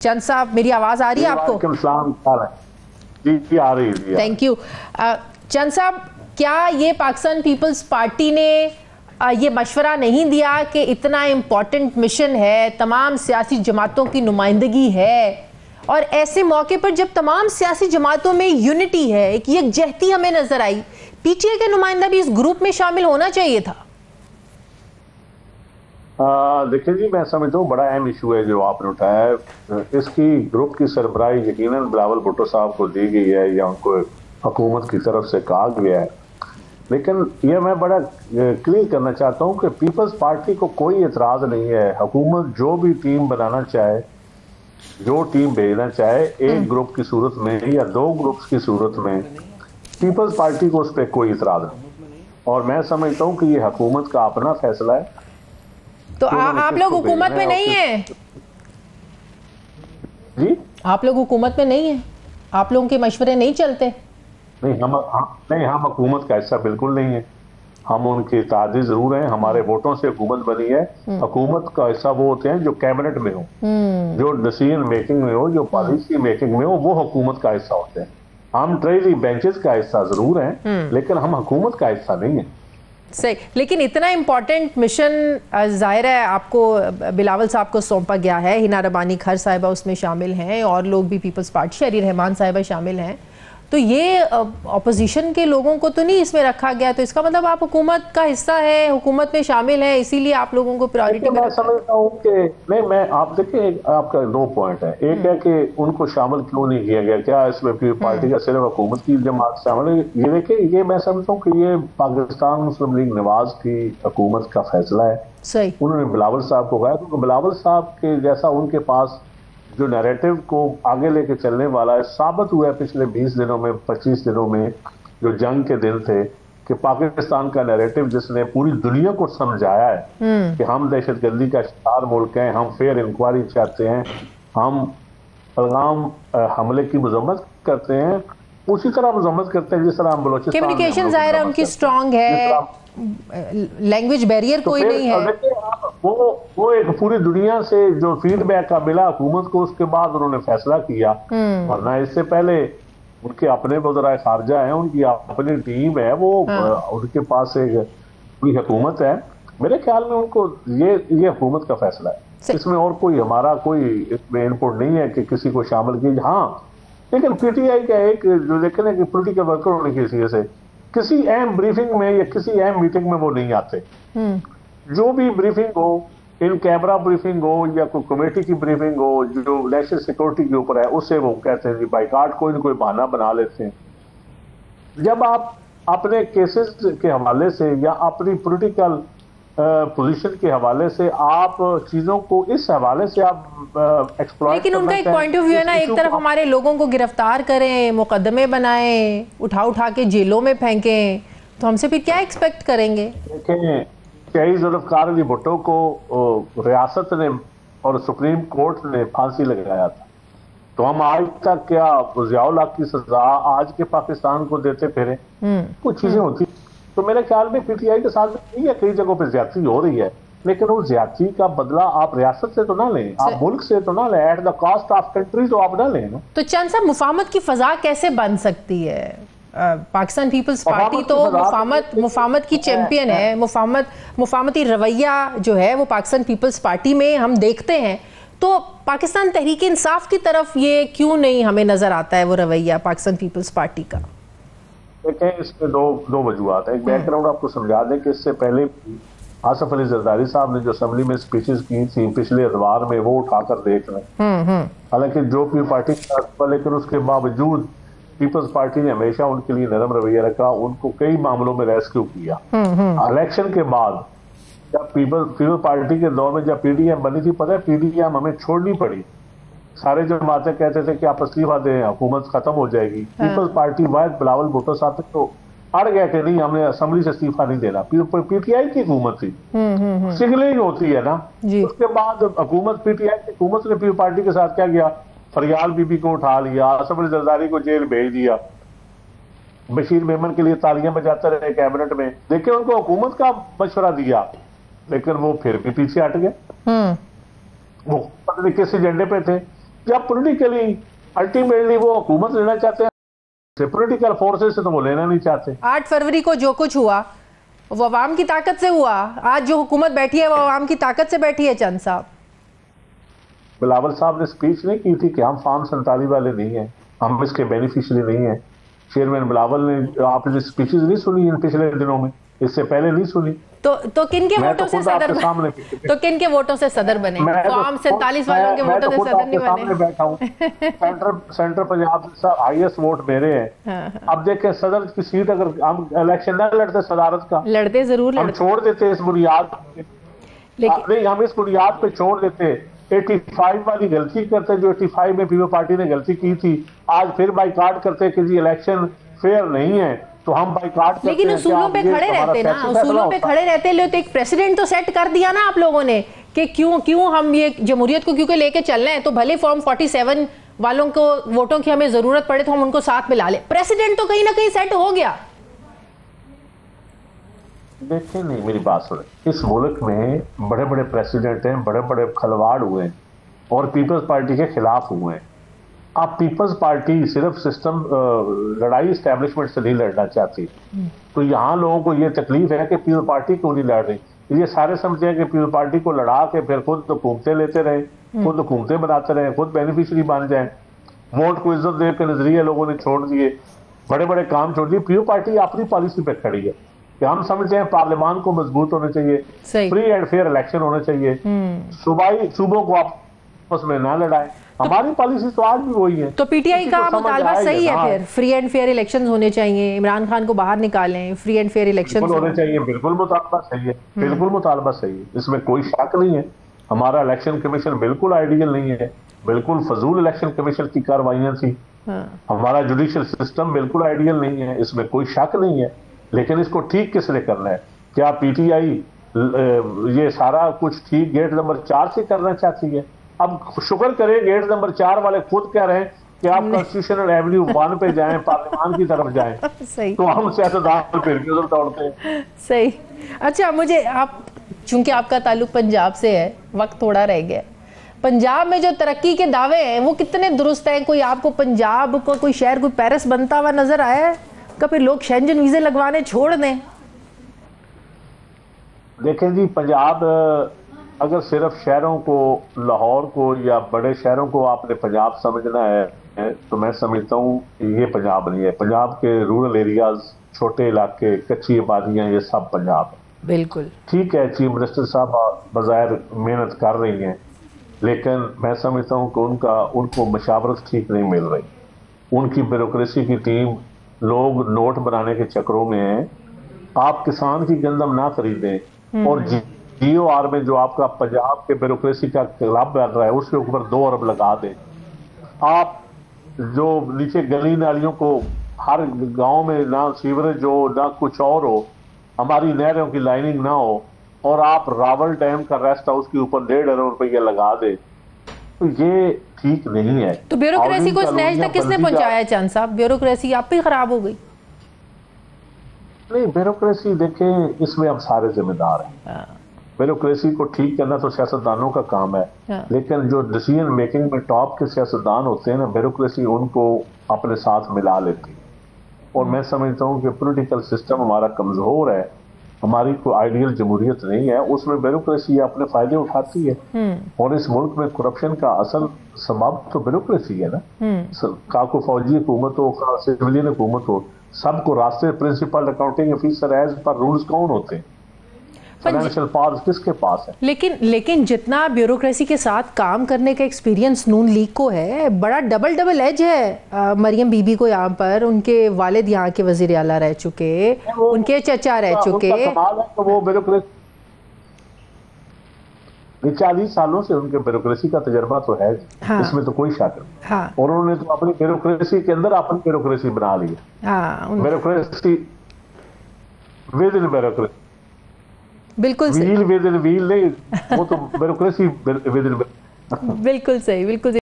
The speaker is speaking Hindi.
चंद साहब, मेरी आवाज आ रही है आपको? जी आ रही है। Thank you. चंद साहब, क्या ये पाकिस्तान पीपल्स पार्टी ने ये मशवरा नहीं दिया कि इतना इम्पोर्टेंट मिशन है, तमाम सियासी जमातों की नुमाइंदगी है, और ऐसे मौके पर जब तमाम सियासी जमातों में यूनिटी है, एक यकजहती हमें नजर आई, पीटीआई का नुमाइंदा भी इस ग्रुप में शामिल होना चाहिए था? देखिए जी, मैं समझता हूँ बड़ा अहम इशू है जो आपने उठाया है। इसकी ग्रुप की सरबराही यकीनन बिलावल भुट्टो साहब को दी गई है या उनको हुकूमत की तरफ से कहा गया है, लेकिन ये मैं बड़ा क्लियर करना चाहता हूँ कि पीपल्स पार्टी को कोई एतराज नहीं है। हुकूमत जो भी टीम बनाना चाहे, जो टीम भेजना चाहे, एक ग्रुप की सूरत में या दो ग्रुप्स की सूरत में, पीपल्स पार्टी को उस पर कोई एतराज नहीं। और मैं समझता हूँ कि ये हुकूमत का अपना फैसला है। तो आप लोग हुकूमत में नहीं है जी? आप लोग हुकूमत में नहीं है? आप लोगों के मशवरे नहीं चलते? नहीं, हम हुकूमत का हिस्सा बिल्कुल नहीं है। हम उनके ताज़ी जरूर हैं, हमारे वोटों से हुकूमत बनी है। हुकूमत का हिस्सा वो होते हैं जो कैबिनेट में हो, जो डिसीजन मेकिंग में हो, जो पॉलिसी मेकिंग में हो, वो हुकूमत का हिस्सा होते हैं। हम ट्रेजरी बेंचेस का हिस्सा जरूर हैं, लेकिन हम हुकूमत का हिस्सा नहीं है। सही, लेकिन इतना इम्पोर्टेंट मिशन जाहिर है आपको बिलावल साहब को सौंपा गया है, हिना रबानी खर साहिबा उसमें शामिल हैं और लोग भी पीपल्स पार्टी, शहरी रहमान साहिबा शामिल हैं, तो ये अपोजिशन के लोगों को तो नहीं इसमें रखा गया, तो इसका मतलब आप हुकूमत का हिस्सा है, हुकूमत में शामिल है, इसीलिए आप लोगों को प्रायोरिटी में। मैं समझता हूँ कि नहीं, मैं आप देखिए, आपका दो पॉइंट है। एक है कि उनको शामिल क्यों नहीं किया गया, क्या इसमें पार्टी का सिर्फ हुकूमत की जमात शामिल है? ये देखिए, ये मैं समझता हूँ कि ये पाकिस्तान मुस्लिम लीग नवाज की हुकूमत का फैसला है। सही, उन्होंने बिलावल साहब को कहा, क्योंकि बिलावल साहब के जैसा उनके पास जो नैरेटिव को आगे लेके चलने वाला है, साबित हुआ है पिछले 20 दिनों में, 25 दिनों में, जो जंग के दिन थे, कि पाकिस्तान का नैरेटिव जिसने पूरी दुनिया को समझाया है कि हम दहशतगर्दी का शिकार मुल्क हैं, हम फेयर इंक्वायरी चाहते हैं, हम पहलगाम हमले की मजम्मत करते हैं, उसी तरह मजम्मत करते हैं जिस तरह हम बलोचिस्तान में कम्युनिकेशन ज़ाहिर है उनकी स्ट्रांग है, लैंग्वेज बैरियर कोई नहीं है। वो एक पूरी दुनिया से जो फीडबैक का मिला हुकूमत को, उसके बाद उन्होंने फैसला किया। वरना इससे पहले उनके अपने वज़राए खारजा हैं, उनकी अपनी टीम है, वो उनके पास एक पूरी हुकूमत है। मेरे ख्याल में उनको ये हुकूमत का फैसला है, इसमें और कोई हमारा कोई इसमें इनपुट नहीं है कि किसी को शामिल कीजिए। हाँ, लेकिन पीटीआई का एक जो देखने की पोलिटिकल वर्कर होने की हैसियत से किसी अहम ब्रीफिंग में या किसी अहम मीटिंग में वो नहीं आते। जो भी ब्रीफिंग हो, इन कैमरा ब्रीफिंग हो या कोई कमेटी की ब्रीफिंग हो जो नेशनल सिक्योरिटी के ऊपर है, उससे वो कहते हैं बाइकाट, कोई ना कोई बहाना बना लेते हैं। जब आप अपने केसेस के हवाले से या अपनी पॉलिटिकल पोजीशन के हवाले से आप चीजों को इस हवाले से आप एक्सप्लॉइट, लेकिन उनका एक पॉइंट ऑफ व्यू है ना, एक तरफ हमारे लोगों को गिरफ्तार करें, मुकदमे बनाएं, उठा के जेलों में फेंकें, तो हमसे फिर क्या एक्सपेक्ट करेंगे? देखें, शहीद जुल्फ़िकार अली भुट्टो को रियासत ने और सुप्रीम कोर्ट ने फांसी लगाया था, तो हम आज तक क्या ज़ियाउल हक की सजा आज के पाकिस्तान को देते फिरे? कुछ चीजें होती। तो मेरे ख्याल में पीटीआई के साथ नहीं है, कई जगहों पर ज्यादती हो रही है, लेकिन उस ज्यादती का बदला आप रियासत से तो ना लें, आप मुल्क से तो ना लें, at the cost of country तो आप ना लें ना। तो चंद साहब, मुफाहमत की फजा कैसे बन सकती है? पाकिस्तान पीपल्स पार्टी तो मुफाहमत की चैंपियन है, मुफाहमती रवैया जो है वो पाकिस्तान पीपल्स पार्टी में हम देखते हैं, तो पाकिस्तान तहरीक इंसाफ की तरफ ये क्यों नहीं हमें नजर आता है वो रवैया पाकिस्तान पीपल्स पार्टी का? देखें, इसमें दो वजूहत है। एक बैकग्राउंड आपको समझा दें कि इससे पहले आसिफ अली जरदारी साहब ने जो असेंबली में स्पीचेस की थी पिछले इतवार में, वो उठाकर देख लें। हालांकि जो भी पार्टी, लेकिन उसके बावजूद पीपल्स पार्टी ने हमेशा उनके लिए नरम रवैया रखा, उनको कई मामलों में रेस्क्यू किया। इलेक्शन के बाद जब पीपल्स पार्टी के दौर में जब पीडीएम बनी थी, पता है पीडीएम हमें छोड़नी पड़ी, सारे जमातें कहते थे कि आप इस्तीफा दें, हुकूमत खत्म हो जाएगी। पीपल्स पार्टी वायद बिलावल भुट्टो साहब तो अड़ गए कि नहीं, हमने असेंबली से इस्तीफा नहीं देना। पीटीआई की हुकूमत थी, सिगलिंग होती है ना। उसके बाद हुकूमत, पीटीआई की हुकूमत ने पीपल्स पार्टी के साथ क्या किया, फरियाल बीबी को उठा लिया, आसिफ अली जरदारी को जेल भेज दिया, बशीर मेमन के लिए तालियां बजाते रहे कैबिनेट में। देखिए, उनको हुकूमत का मशवरा दिया, लेकिन वो फिर भी पीछे हट गए। वो पता नहीं किस एजेंडे पे थे। जब पॉलिटिकली अल्टीमेटली वो हुकूमत लेना चाहते हैं, पॉलिटिकल फोर्सेस से तो वो लेना नहीं चाहते। 8 फरवरी को जो कुछ हुआ वो अवाम की ताकत से हुआ। आज जो हुकूमत बैठी है वो अवाम की ताकत से बैठी है। चंद साहब, बिलावल साहब ने स्पीच नहीं की थी कि हम फार्म 47 वाले नहीं हैं, हम इसके बेनिफिशियरी नहीं हैं। चेयरमैन बिलावल ने, आपने स्पीचेस नहीं सुनी इन पिछले दिनों में, इससे पहले नहीं सुनी। तो किन के वोटों से सदर बने? तो किन के वोटों से सदर बने? फार्म 47 वालों के वोटों से सदर नहीं बने। बैठा हूँ सेंटर पंजाब से हाईएस्ट वोट मेरे हैं। अब देखें सदर की सीट, अगर हम इलेक्शन न लड़ते सदारत का, लड़ते जरूर, हम छोड़ देते इस बुनियाद नहीं, हम इस बुनियाद पे छोड़ देते। 85 वाली गलती करते, जो 85 में पीपल पार्टी ने गलती की थी, आज फिर बाइकाट करते कि जी इलेक्शन फेयर नहीं है, तो हम बाइकाट करते। लेकिन उसूलों पे खड़े रहते ना, उसूलों पे खड़े रहते ले तो एक प्रेसिडेंट तो सेट कर दिया ना आप लोगों ने कि क्यों हम ये जमहूरियत को क्योंकि लेके चल रहे हैं, तो भले फॉर्म 47 वालों को वोटों की हमें जरूरत पड़े तो हम उनको साथ मिला ले। प्रेसिडेंट तो कहीं ना कहीं सेट हो गया। देखिए नहीं, मेरी बात सुने, इस मुल्क में बड़े बड़े प्रेसिडेंट हैं, बड़े बड़े खिलवाड़ हुए हैं और पीपल्स पार्टी के खिलाफ हुए हैं। आप पीपल्स पार्टी सिर्फ सिस्टम लड़ाई एस्टेब्लिशमेंट से नहीं लड़ना चाहती, तो यहाँ लोगों को ये तकलीफ है कि पीपल पार्टी क्यों नहीं लड़ रही। ये सारे समझते हैं कि पीपल पार्टी को लड़ा के फिर खुद तो हुकूमतें लेते रहे, खुद हुकूमतें बनाते रहे, खुद बेनिफिशियरी बन जाए, वोट को इज्जत दे के नजरिए लोगों ने छोड़ दिए, बड़े बड़े काम छोड़ दिए। पीपल पार्टी अपनी पॉलिसी पे खड़ी है कि हम समझते हैं पार्लियामान को मजबूत होना चाहिए, फ्री एंड फेयर इलेक्शन होने चाहिए, सूबों को आपस में ना लड़ाए। हमारी पॉलिसी तो आज भी वही है। तो पीटीआई का मुतालबा सही है, फिर फ्री एंड फेयर इलेक्शंस होने चाहिए, इमरान खान को बाहर निकालें, फ्री एंड फेयर इलेक्शंस होने चाहिए। बिल्कुल मुतालबा सही है, बिल्कुल मुतालबा सही है, इसमें कोई शक नहीं है। हमारा इलेक्शन कमीशन बिल्कुल आइडियल नहीं है, बिल्कुल फजूल इलेक्शन कमीशन की कार्रवाइयां थी। हमारा जुडिशियल सिस्टम बिल्कुल आइडियल नहीं है, इसमें कोई शक नहीं है। लेकिन इसको ठीक किस लिए करना है? क्या पीटीआई ये सारा कुछ ठीक गेट नंबर 4 से करना चाहती है? अब शुक्र करें गेट नंबर 4 वाले खुद कह रहे हैं कि आप कॉन्स्टिट्यूशनल एवेन्यू 1 पे जाएं, पार्लियामान की तरफ जाएं। सही। तो हम सियासतदान फिर भी उधर दौड़ते हैं। सही। अच्छा, मुझे आप, चूंकि आपका ताल्लुक पंजाब से है, वक्त थोड़ा रह गया, पंजाब में जो तरक्की के दावे हैं वो कितने दुरुस्त हैं? कोई आपको पंजाब को कोई शहर, कोई पेरिस बनता हुआ नजर आया है? कभी लोग शेंजन वीजे लगवाने छोड़ दें? देखें जी, पंजाब अगर सिर्फ शहरों को, लाहौर को या बड़े शहरों को आपने पंजाब समझना है तो मैं समझता हूँ ये पंजाब नहीं है। पंजाब के रूरल एरियाज, छोटे इलाके, कच्ची आबादियाँ, ये सब पंजाब है। बिल्कुल ठीक है, चीफ मिनिस्टर साहब बज़ाहिर मेहनत कर रही हैं, लेकिन मैं समझता हूँ कि उनको मशावरत ठीक नहीं मिल रही। उनकी ब्यूरोक्रेसी की टीम, लोग नोट बनाने के चक्करों में हैं। आप किसान की गंदम ना खरीदें और GOR में जो आपका पंजाब के ब्यूरोक्रेसी का क्लब बन रहा है उसके ऊपर 2 अरब लगा दें। आप जो नीचे गली नालियों को, हर गांव में ना सीवरेज हो ना कुछ और हो, हमारी नहरों की लाइनिंग ना हो, और आप रावल डैम का रेस्ट हाउस के ऊपर 1.5 अरब रुपया लगा दे, तो ये ठीक नहीं है। तो ब्यूरोक्रेसी को इस नहज तक किसने पहुंचाया? चंद साहब, ब्यूरोक्रेसी आप ही खराब हो गई। नहीं, ब्यूरोक्रेसी देखें, इसमें हम सारे जिम्मेदार हैं। ब्यूरोक्रेसी को ठीक करना तो सियासतदानों का काम है, लेकिन जो डिसीजन मेकिंग में टॉप के सियासतदान होते हैं ना, ब्यूरोक्रेसी उनको अपने साथ मिला लेती है। और मैं समझता हूँ कि पॉलिटिकल सिस्टम हमारा कमजोर है, हमारी कोई आइडियल जमहूरियत नहीं है, उसमें ब्यूरोक्रेसी अपने फायदे उठाती है। और इस मुल्क में करप्शन का असल सबब तो ब्यूरोक्रेसी है ना। काको फौजी हुकूमत हो, सिविलियन हुकूमत हो, सबको रास्ते principal, accounting officer, as per rules कौन होते हैं? फाइनेंशियल पावर्स किसके पास है? लेकिन जितना ब्यूरोक्रेसी के साथ काम करने का एक्सपीरियंस नून लीग को है, बड़ा डबल एज है। मरियम बीबी को यहाँ पर, उनके वालिद यहाँ के वजीर आला रह चुके, उनके चचा रह चुके, तो वो ब्यूरोक्रेसी 40 सालों से उनके ब्यूरोक्रेसी का तजर्बा तो है। हाँ। इसमें तो कोई शक नहीं। हाँ। और उन्होंने तो अपनी ब्यूरोक्रेसी के अंदर अपनी ब्यूरोक्रेसी बना ली है। हाँ, ब्यूरोक्रेसी विद इन ब्यूरोक्रेसी, बिल्कुल व्हील विद इन व्हील नहीं, वो तो ब्यूरोक्रेसी विद इन। बिल्कुल सही, बिल्कुल।